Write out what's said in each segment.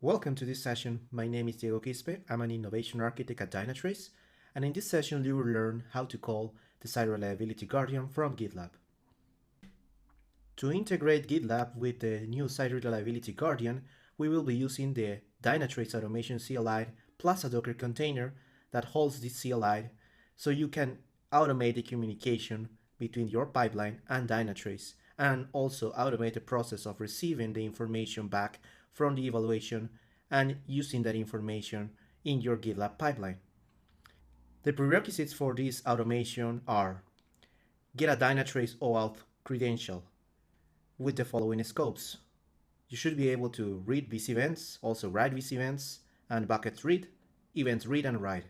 Welcome to this session. My name is Diego Quispe. I'm an innovation architect at Dynatrace, and in this session you will learn how to call the Site Reliability Guardian from GitLab. To integrate GitLab with the new Site Reliability Guardian, we will be using the Dynatrace Automation CLI plus a Docker container that holds this CLI so you can automate the communication between your pipeline and Dynatrace, and also automate the process of receiving the information back from the evaluation and using that information in your GitLab pipeline. The prerequisites for this automation are: get a Dynatrace OAuth credential with the following scopes. You should be able to read these events, also write these events, and buckets read, events read and write.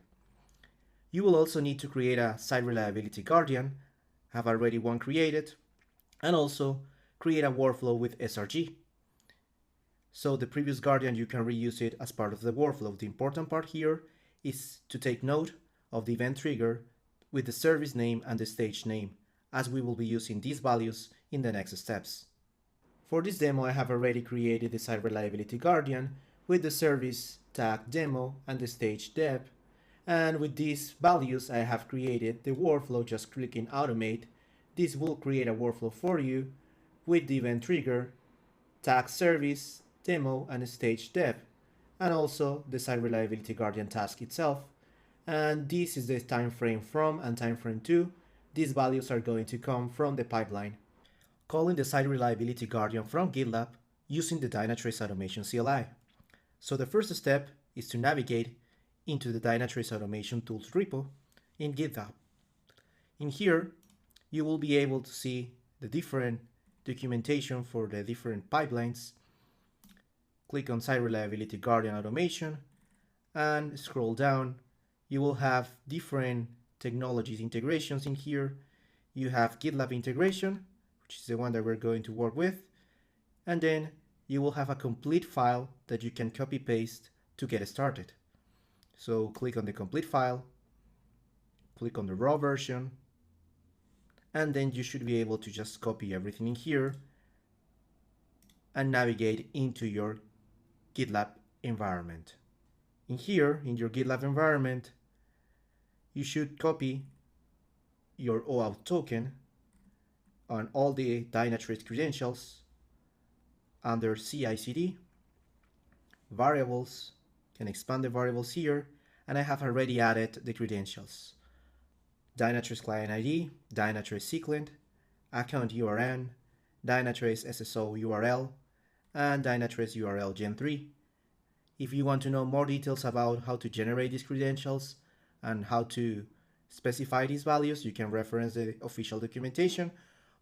You will also need to create a Site Reliability Guardian, have already one created, and also create a workflow with SRG. So the previous Guardian, you can reuse it as part of the workflow. The important part here is to take note of the event trigger with the service name and the stage name, as we will be using these values in the next steps. For this demo, I have already created the Site Reliability Guardian with the service tag demo and the stage dep. And with these values, I have created the workflow. Just clicking automate. This will create a workflow for you with the event trigger, tag service, demo, and stage dep, and also the Site Reliability Guardian task itself. And this is the time frame from and time frame to. These values are going to come from the pipeline. Calling the Site Reliability Guardian from GitLab using the Dynatrace Automation CLI. So the first step is to navigate into the Dynatrace Automation Tools repo in GitLab. In here, you will be able to see the different documentation for the different pipelines. Click on Site Reliability Guardian Automation and scroll down. You will have different technologies integrations in here. You have GitLab integration, which is the one that we're going to work with, and then you will have a complete file that you can copy paste to get started. So click on the complete file, click on the raw version, and then you should be able to just copy everything in here and navigate into your GitLab environment. In here, in your GitLab environment, you should copy your OAuth token on all the Dynatrace credentials under CI/CD, variables, can expand the variables here, and I have already added the credentials: Dynatrace client ID, Dynatrace seclant, account URN, Dynatrace SSO URL, and Dynatrace URL Gen 3. If you want to know more details about how to generate these credentials and how to specify these values, you can reference the official documentation,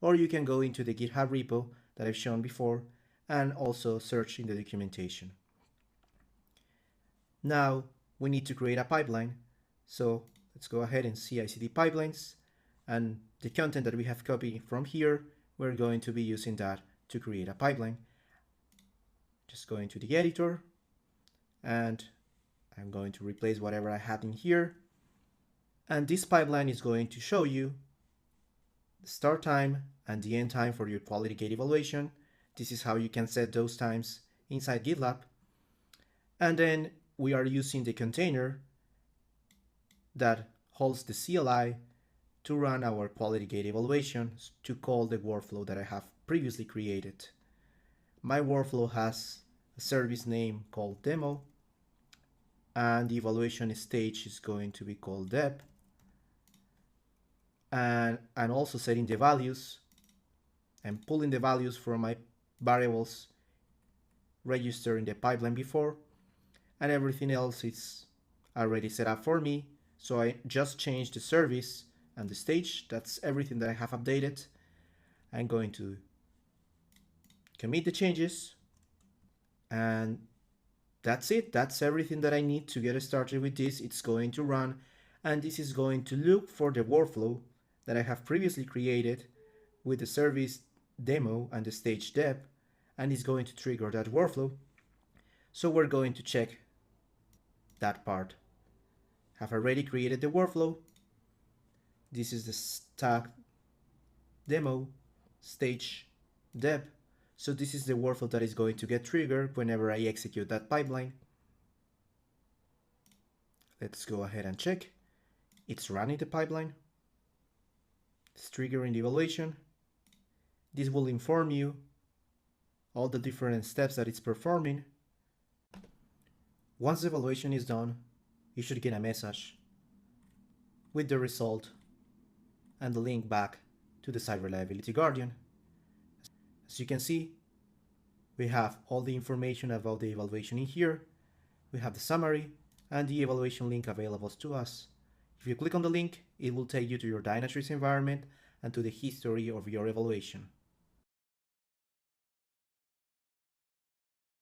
or you can go into the GitHub repo that I've shown before and also search in the documentation. Now we need to create a pipeline. So let's go ahead and CI/CD pipelines, and the content that we have copied from here, we're going to be using that to create a pipeline. Just go into the editor, and I'm going to replace whatever I had in here. And this pipeline is going to show you the start time and the end time for your quality gate evaluation. This is how you can set those times inside GitLab. And then we are using the container that holds the CLI to run our quality gate evaluation to call the workflow that I have previously created. My workflow has a service name called demo, and the evaluation stage is going to be called dep. And I'm also setting the values and pulling the values from my variables registered in the pipeline before, and everything else is already set up for me. So I just changed the service and the stage. That's everything that I have updated. I'm going to commit the changes, and that's it. That's everything that I need to get started with this. It's going to run, and this is going to look for the workflow that I have previously created with the service demo and the stage dep, and it's going to trigger that workflow. So we're going to check that part. Have already created the workflow. This is the tag demo, stage, dep, So this is the workflow that is going to get triggered whenever I execute that pipeline. Let's go ahead and check. It's running the pipeline. It's triggering the evaluation. This will inform you all the different steps that it's performing. Once the evaluation is done, you should get a message with the result and the link back to the Site Reliability Guardian. As you can see, we have all the information about the evaluation in here. We have the summary and the evaluation link available to us. If you click on the link, it will take you to your Dynatrace environment and to the history of your evaluation.